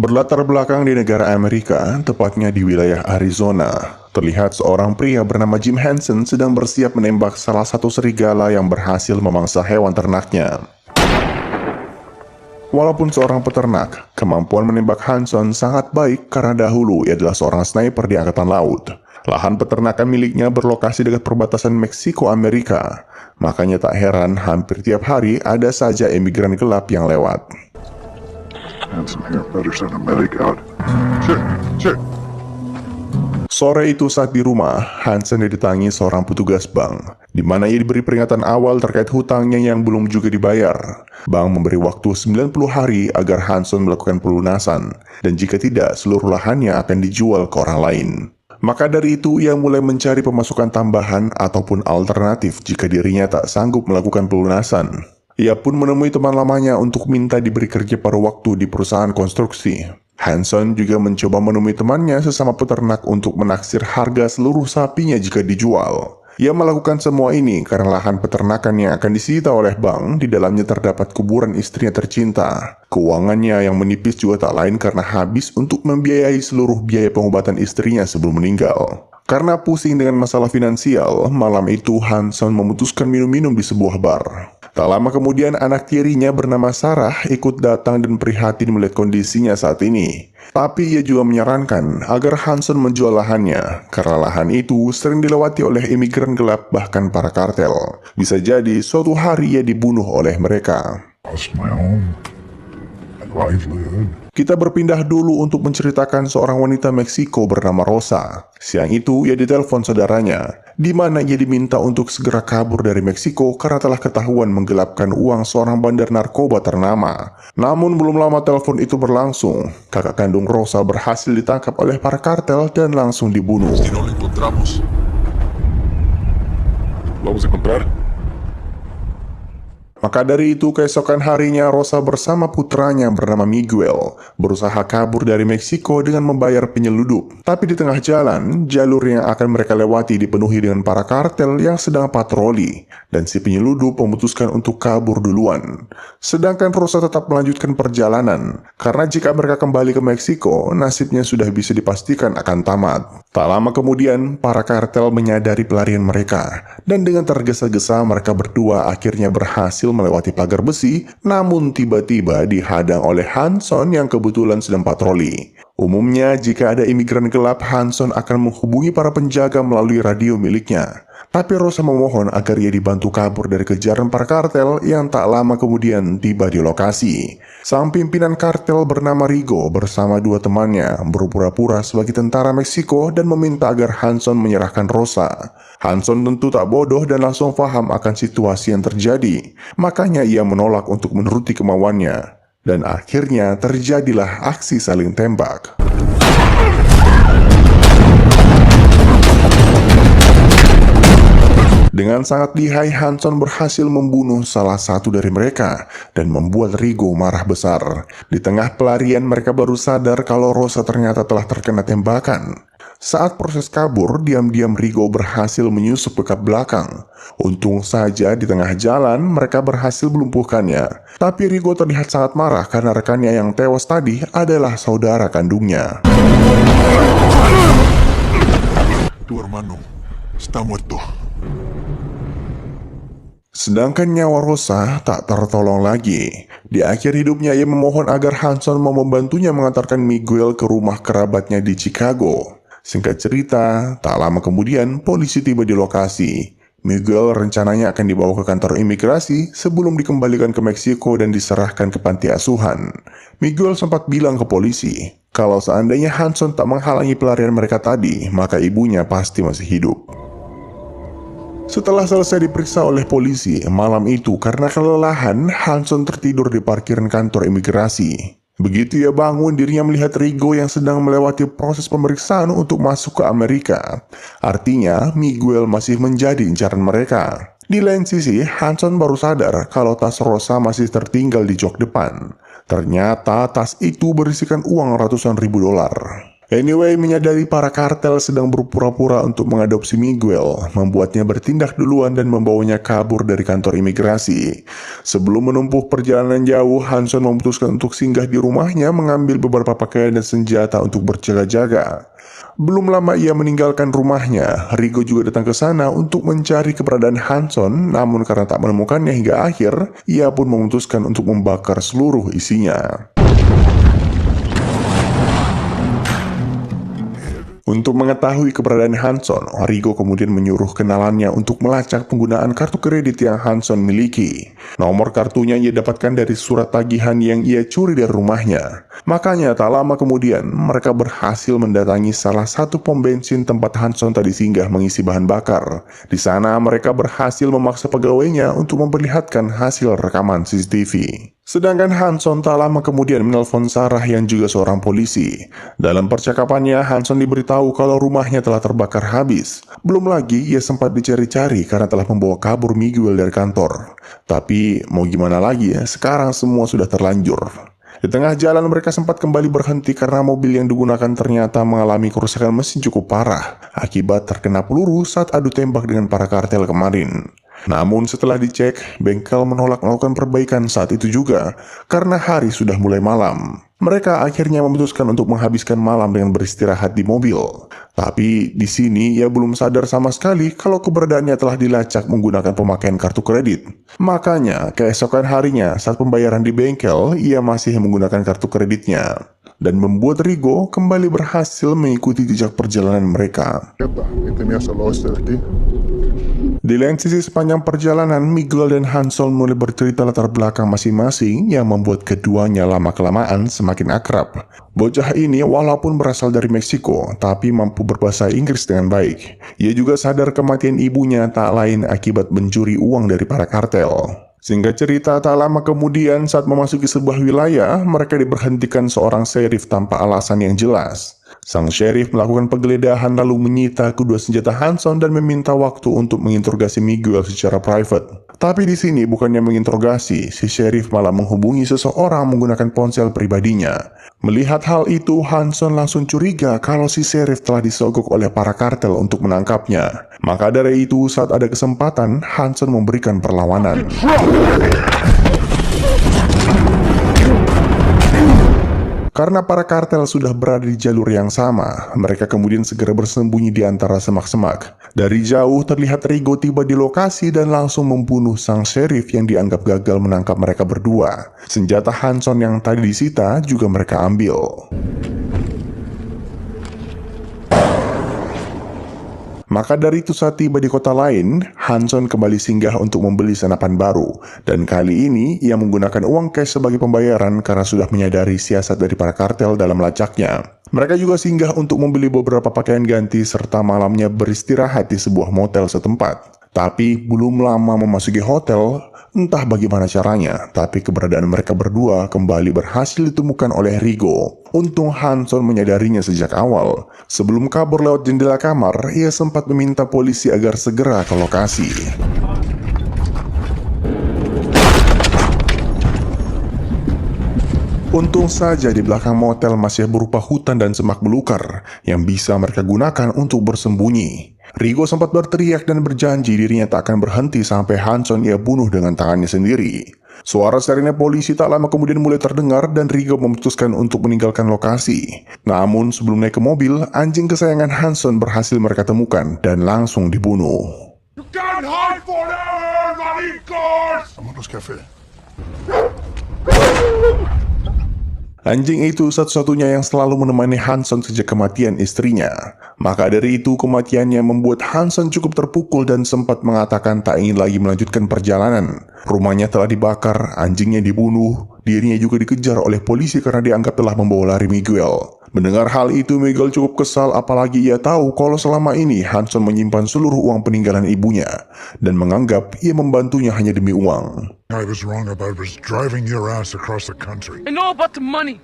Berlatar belakang di negara Amerika, tepatnya di wilayah Arizona, terlihat seorang pria bernama Jim Henson sedang bersiap menembak salah satu serigala yang berhasil memangsa hewan ternaknya. Walaupun seorang peternak, kemampuan menembak Hanson sangat baik karena dahulu ia adalah seorang sniper di Angkatan Laut. Lahan peternakan miliknya berlokasi dekat perbatasan Meksiko-Amerika, makanya tak heran hampir tiap hari ada saja imigran gelap yang lewat. Sore itu saat di rumah, Hanson didatangi seorang petugas bank, di mana ia diberi peringatan awal terkait hutangnya yang belum juga dibayar. Bank memberi waktu 90 hari agar Hanson melakukan pelunasan, dan jika tidak, seluruh lahannya akan dijual ke orang lain. Maka dari itu, ia mulai mencari pemasukan tambahan ataupun alternatif jika dirinya tak sanggup melakukan pelunasan. Ia pun menemui teman lamanya untuk minta diberi kerja paruh waktu di perusahaan konstruksi. Hanson juga mencoba menemui temannya sesama peternak untuk menaksir harga seluruh sapinya jika dijual. Ia melakukan semua ini karena lahan peternakan yang akan disita oleh bank di dalamnya terdapat kuburan istrinya tercinta. Keuangannya yang menipis juga tak lain karena habis untuk membiayai seluruh biaya pengobatan istrinya sebelum meninggal. Karena pusing dengan masalah finansial, malam itu Hanson memutuskan minum-minum di sebuah bar. Tak lama kemudian anak tirinya bernama Sarah ikut datang dan prihatin melihat kondisinya saat ini. Tapi ia juga menyarankan agar Hanson menjual lahannya, karena lahan itu sering dilewati oleh imigran gelap bahkan para kartel. Bisa jadi suatu hari ia dibunuh oleh mereka. Kita berpindah dulu untuk menceritakan seorang wanita Meksiko bernama Rosa. Siang itu ia ditelepon saudaranya, di mana ia diminta untuk segera kabur dari Meksiko karena telah ketahuan menggelapkan uang seorang bandar narkoba ternama. Namun belum lama telepon itu berlangsung, kakak kandung Rosa berhasil ditangkap oleh para kartel dan langsung dibunuh. Maka dari itu keesokan harinya Rosa bersama putranya bernama Miguel berusaha kabur dari Meksiko dengan membayar penyeludup. Tapi di tengah jalan, jalur yang akan mereka lewati dipenuhi dengan para kartel yang sedang patroli, dan si penyeludup memutuskan untuk kabur duluan. Sedangkan Rosa tetap melanjutkan perjalanan, karena jika mereka kembali ke Meksiko, nasibnya sudah bisa dipastikan akan tamat. Tak lama kemudian, para kartel menyadari pelarian mereka, dan dengan tergesa-gesa mereka berdua akhirnya berhasil melewati pagar besi, namun tiba-tiba dihadang oleh Hanson yang kebetulan sedang patroli. Umumnya, jika ada imigran gelap, Hanson akan menghubungi para penjaga melalui radio miliknya. Tapi Rosa memohon agar ia dibantu kabur dari kejaran para kartel yang tak lama kemudian tiba di lokasi. Sang pimpinan kartel bernama Rigo bersama dua temannya berpura-pura sebagai tentara Meksiko dan meminta agar Hanson menyerahkan Rosa. Hanson tentu tak bodoh dan langsung paham akan situasi yang terjadi. Makanya ia menolak untuk menuruti kemauannya. Dan akhirnya terjadilah aksi saling tembak. Dengan sangat lihai, Hanson berhasil membunuh salah satu dari mereka dan membuat Rigo marah besar. Di tengah pelarian mereka baru sadar kalau Rosa ternyata telah terkena tembakan. Saat proses kabur, diam-diam Rigo berhasil menyusup ke kap belakang. Untung saja di tengah jalan mereka berhasil melumpuhkannya. Tapi Rigo terlihat sangat marah karena rekannya yang tewas tadi adalah saudara kandungnya. Tu hermano está muerto. Sedangkan nyawa Rosa tak tertolong lagi. Di akhir hidupnya ia memohon agar Hanson mau membantunya mengantarkan Miguel ke rumah kerabatnya di Chicago. Singkat cerita, tak lama kemudian polisi tiba di lokasi. Miguel rencananya akan dibawa ke kantor imigrasi sebelum dikembalikan ke Meksiko dan diserahkan ke panti asuhan. Miguel sempat bilang ke polisi, kalau seandainya Hanson tak menghalangi pelarian mereka tadi, maka ibunya pasti masih hidup. Setelah selesai diperiksa oleh polisi, malam itu karena kelelahan, Hanson tertidur di parkiran kantor imigrasi. Begitu ia bangun, dirinya melihat Rigo yang sedang melewati proses pemeriksaan untuk masuk ke Amerika. Artinya, Miguel masih menjadi incaran mereka. Di lain sisi, Hanson baru sadar kalau tas Rosa masih tertinggal di jok depan. Ternyata tas itu berisikan uang ratusan ribu dolar. Anyway, menyadari para kartel sedang berpura-pura untuk mengadopsi Miguel, membuatnya bertindak duluan dan membawanya kabur dari kantor imigrasi. Sebelum menempuh perjalanan jauh, Hanson memutuskan untuk singgah di rumahnya, mengambil beberapa pakaian dan senjata untuk berjaga-jaga. Belum lama ia meninggalkan rumahnya, Rigo juga datang ke sana untuk mencari keberadaan Hanson, namun karena tak menemukannya hingga akhir, ia pun memutuskan untuk membakar seluruh isinya. Untuk mengetahui keberadaan Hanson, Rigo kemudian menyuruh kenalannya untuk melacak penggunaan kartu kredit yang Hanson miliki. Nomor kartunya ia dapatkan dari surat tagihan yang ia curi dari rumahnya. Makanya tak lama kemudian, mereka berhasil mendatangi salah satu pom bensin tempat Hanson tadi singgah mengisi bahan bakar. Di sana mereka berhasil memaksa pegawainya untuk memperlihatkan hasil rekaman CCTV. Sedangkan Hanson tak lama kemudian menelpon Sarah yang juga seorang polisi. Dalam percakapannya, Hanson diberitahu kalau rumahnya telah terbakar habis. Belum lagi ia sempat dicari-cari karena telah membawa kabur Miguel dari kantor. Tapi mau gimana lagi ya, sekarang semua sudah terlanjur. Di tengah jalan mereka sempat kembali berhenti karena mobil yang digunakan ternyata mengalami kerusakan mesin cukup parah akibat terkena peluru saat adu tembak dengan para kartel kemarin. Namun setelah dicek, bengkel menolak melakukan perbaikan saat itu juga karena hari sudah mulai malam. Mereka akhirnya memutuskan untuk menghabiskan malam dengan beristirahat di mobil. Tapi di sini ia belum sadar sama sekali kalau keberadaannya telah dilacak menggunakan pemakaian kartu kredit. Makanya keesokan harinya saat pembayaran di bengkel, ia masih menggunakan kartu kreditnya. Dan membuat Rigo kembali berhasil mengikuti jejak perjalanan mereka. Este me hace lo este de aquí. Di lain sisi sepanjang perjalanan, Miguel dan Hanson mulai bercerita latar belakang masing-masing yang membuat keduanya lama-kelamaan semakin akrab. Bocah ini walaupun berasal dari Meksiko, tapi mampu berbahasa Inggris dengan baik. Ia juga sadar kematian ibunya tak lain akibat mencuri uang dari para kartel. Singkat cerita, tak lama kemudian saat memasuki sebuah wilayah, mereka diberhentikan seorang sheriff tanpa alasan yang jelas. Sang sheriff melakukan penggeledahan lalu menyita kedua senjata Hanson dan meminta waktu untuk menginterogasi Miguel secara private. Tapi di sini bukannya menginterogasi, si sheriff malah menghubungi seseorang menggunakan ponsel pribadinya. Melihat hal itu, Hanson langsung curiga kalau si sheriff telah disogok oleh para kartel untuk menangkapnya. Maka dari itu, saat ada kesempatan, Hanson memberikan perlawanan. Karena para kartel sudah berada di jalur yang sama, mereka kemudian segera bersembunyi di antara semak-semak. Dari jauh terlihat Rigo tiba di lokasi dan langsung membunuh sang sheriff yang dianggap gagal menangkap mereka berdua. Senjata Hanson yang tadi disita juga mereka ambil. Maka dari itu saat tiba di kota lain, Hanson kembali singgah untuk membeli senapan baru. Dan kali ini ia menggunakan uang cash sebagai pembayaran karena sudah menyadari siasat dari para kartel dalam melacaknya. Mereka juga singgah untuk membeli beberapa pakaian ganti serta malamnya beristirahat di sebuah motel setempat. Tapi belum lama memasuki hotel, entah bagaimana caranya, tapi keberadaan mereka berdua kembali berhasil ditemukan oleh Rigo. Untung Hanson menyadarinya sejak awal. Sebelum kabur lewat jendela kamar, ia sempat meminta polisi agar segera ke lokasi. Untung saja di belakang motel masih berupa hutan dan semak belukar yang bisa mereka gunakan untuk bersembunyi. Rigo sempat berteriak dan berjanji dirinya tak akan berhenti sampai Hanson ia bunuh dengan tangannya sendiri. Suara sirene polisi tak lama kemudian mulai terdengar dan Rigo memutuskan untuk meninggalkan lokasi. Namun sebelum naik ke mobil, anjing kesayangan Hanson berhasil mereka temukan dan langsung dibunuh. You can't hide forever, maricos! Vámonos, café. Anjing itu satu-satunya yang selalu menemani Hanson sejak kematian istrinya. Maka dari itu kematiannya membuat Hanson cukup terpukul dan sempat mengatakan tak ingin lagi melanjutkan perjalanan. Rumahnya telah dibakar, anjingnya dibunuh, dirinya juga dikejar oleh polisi karena dianggap telah membawa lari Miguel. Mendengar hal itu, Miguel cukup kesal apalagi ia tahu kalau selama ini Hanson menyimpan seluruh uang peninggalan ibunya dan menganggap ia membantunya hanya demi uang. I was wrong about was driving your ass across the country. I know about the money.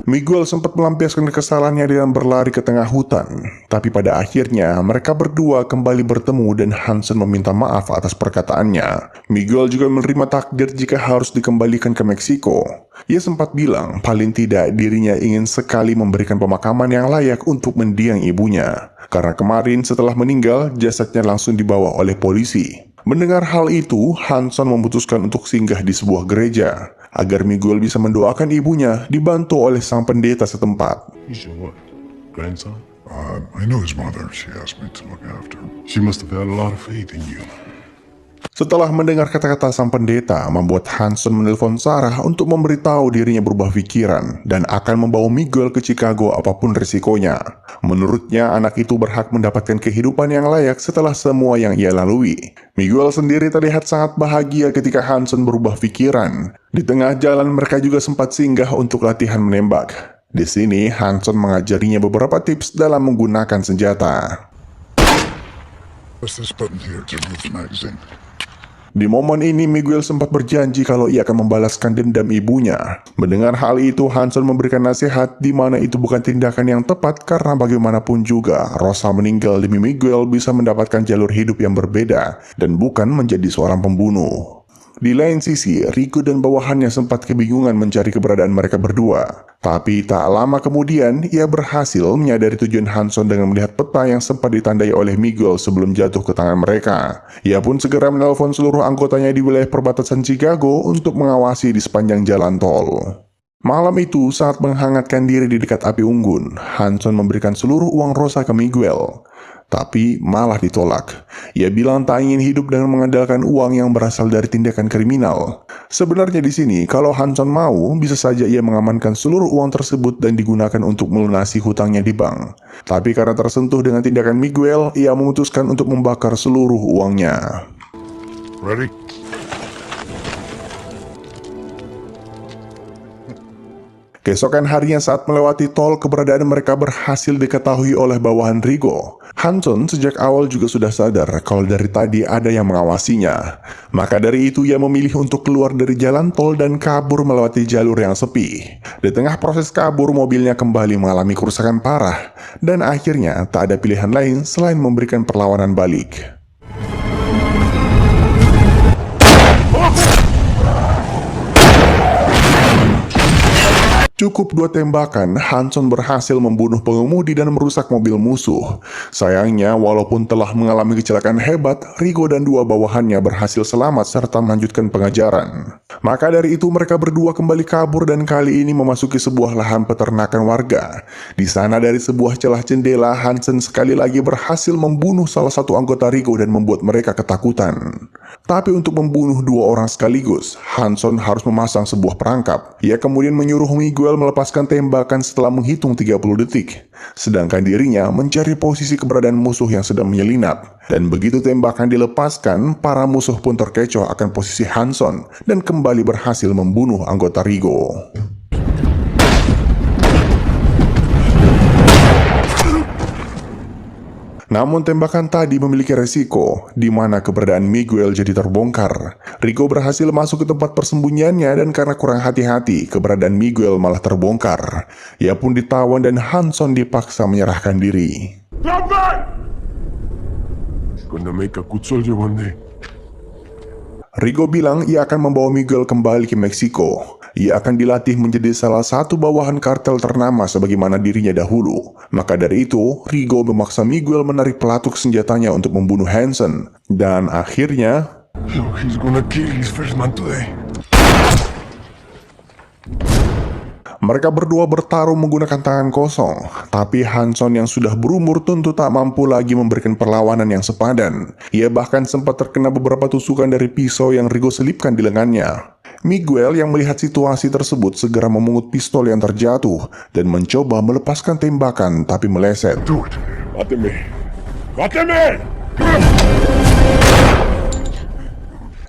Miguel sempat melampiaskan kekesalannya dengan berlari ke tengah hutan. Tapi pada akhirnya mereka berdua kembali bertemu dan Hanson meminta maaf atas perkataannya. Miguel juga menerima takdir jika harus dikembalikan ke Meksiko. Ia sempat bilang paling tidak dirinya ingin sekali memberikan pemakaman yang layak untuk mendiang ibunya. Karena kemarin setelah meninggal jasadnya langsung dibawa oleh polisi. Mendengar hal itu, Hanson memutuskan untuk singgah di sebuah gereja agar Miguel bisa mendoakan ibunya dibantu oleh sang pendeta setempat. He's your what? Grandson? I know his mother. She asked me to look after him. She must have had a lot of faith in you. Setelah mendengar kata-kata sang pendeta, membuat Hanson menelpon Sarah untuk memberitahu dirinya berubah pikiran dan akan membawa Miguel ke Chicago apapun risikonya. Menurutnya, anak itu berhak mendapatkan kehidupan yang layak setelah semua yang ia lalui. Miguel sendiri terlihat sangat bahagia ketika Hanson berubah pikiran. Di tengah jalan mereka juga sempat singgah untuk latihan menembak. Di sini, Hanson mengajarinya beberapa tips dalam menggunakan senjata. Press this button here to remove the magazine. Di momen ini, Miguel sempat berjanji kalau ia akan membalaskan dendam ibunya. Mendengar hal itu, Hanson memberikan nasihat di mana itu bukan tindakan yang tepat karena bagaimanapun juga, Rosa meninggal demi Miguel bisa mendapatkan jalur hidup yang berbeda dan bukan menjadi seorang pembunuh. Di lain sisi, Rico dan bawahannya sempat kebingungan mencari keberadaan mereka berdua. Tapi tak lama kemudian, ia berhasil menyadari tujuan Hanson dengan melihat peta yang sempat ditandai oleh Miguel sebelum jatuh ke tangan mereka. Ia pun segera menelpon seluruh anggotanya di wilayah perbatasan Chicago untuk mengawasi di sepanjang jalan tol. Malam itu, saat menghangatkan diri di dekat api unggun, Hanson memberikan seluruh uang Rosa ke Miguel. Tapi malah ditolak. Ia bilang tak ingin hidup dengan mengandalkan uang yang berasal dari tindakan kriminal. Sebenarnya di sini, kalau Hanson mau, bisa saja ia mengamankan seluruh uang tersebut dan digunakan untuk melunasi hutangnya di bank. Tapi karena tersentuh dengan tindakan Miguel, ia memutuskan untuk membakar seluruh uangnya. Ready? Keesokan harinya saat melewati tol, keberadaan mereka berhasil diketahui oleh bawahan Rigo. Hanson sejak awal juga sudah sadar kalau dari tadi ada yang mengawasinya. Maka dari itu ia memilih untuk keluar dari jalan tol dan kabur melewati jalur yang sepi. Di tengah proses kabur, mobilnya kembali mengalami kerusakan parah. Dan akhirnya tak ada pilihan lain selain memberikan perlawanan balik. Cukup 2 tembakan, Hanson berhasil membunuh pengemudi dan merusak mobil musuh. Sayangnya, walaupun telah mengalami kecelakaan hebat, Rigo dan 2 bawahannya berhasil selamat serta melanjutkan pengajaran. Maka dari itu mereka berdua kembali kabur dan kali ini memasuki sebuah lahan peternakan warga. Di sana dari sebuah celah jendela, Hanson sekali lagi berhasil membunuh salah satu anggota Rigo dan membuat mereka ketakutan. Tapi untuk membunuh 2 orang sekaligus, Hanson harus memasang sebuah perangkap. Ia kemudian menyuruh Miguel melepaskan tembakan setelah menghitung 30 detik. Sedangkan dirinya mencari posisi keberadaan musuh yang sedang menyelinap. Dan begitu tembakan dilepaskan, para musuh pun terkecoh akan posisi Hanson dan kembali berhasil membunuh anggota Rigo. Namun tembakan tadi memiliki resiko, di mana keberadaan Miguel jadi terbongkar. Rigo berhasil masuk ke tempat persembunyiannya dan karena kurang hati-hati, keberadaan Miguel malah terbongkar. Ia pun ditawan dan Hanson dipaksa menyerahkan diri. Drop back! Gonna make a good soldier one day. Rigo bilang ia akan membawa Miguel kembali ke Meksiko. Ia akan dilatih menjadi salah satu bawahan kartel ternama sebagaimana dirinya dahulu. Maka dari itu, Rigo memaksa Miguel menarik pelatuk senjatanya untuk membunuh Hanson. Dan akhirnya, He's gonna kill his first man today. mereka berdua bertarung menggunakan tangan kosong. Tapi Hanson yang sudah berumur tentu tak mampu lagi memberikan perlawanan yang sepadan. Ia bahkan sempat terkena beberapa tusukan dari pisau yang Rigo selipkan di lengannya. Miguel yang melihat situasi tersebut segera memungut pistol yang terjatuh dan mencoba melepaskan tembakan tapi meleset. Do it. Máteme. Máteme!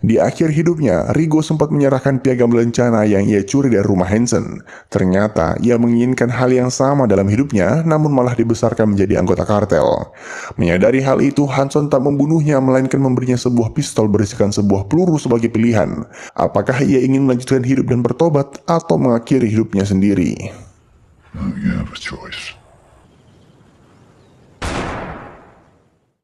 Di akhir hidupnya, Rigo sempat menyerahkan piagam lencana yang ia curi dari rumah Hanson. Ternyata, ia menginginkan hal yang sama dalam hidupnya, namun malah dibesarkan menjadi anggota kartel. Menyadari hal itu, Hanson tak membunuhnya, melainkan memberinya sebuah pistol berisikan sebuah peluru sebagai pilihan. Apakah ia ingin melanjutkan hidup dan bertobat, atau mengakhiri hidupnya sendiri? Now you have a choice.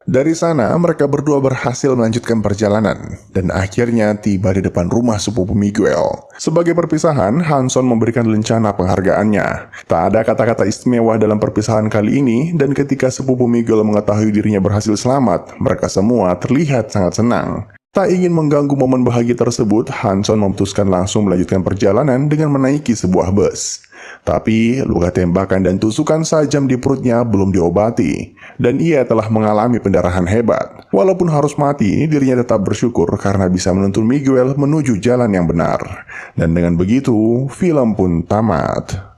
Dari sana, mereka berdua berhasil melanjutkan perjalanan, dan akhirnya tiba di depan rumah sepupu Miguel. Sebagai perpisahan, Hanson memberikan lencana penghargaannya. Tak ada kata-kata istimewa dalam perpisahan kali ini, dan ketika sepupu Miguel mengetahui dirinya berhasil selamat, mereka semua terlihat sangat senang. Tak ingin mengganggu momen bahagia tersebut, Hanson memutuskan langsung melanjutkan perjalanan dengan menaiki sebuah bus. Tapi, luka tembakan dan tusukan sajam di perutnya belum diobati, dan ia telah mengalami pendarahan hebat. Walaupun harus mati, dirinya tetap bersyukur karena bisa menuntun Miguel menuju jalan yang benar. Dan dengan begitu, film pun tamat.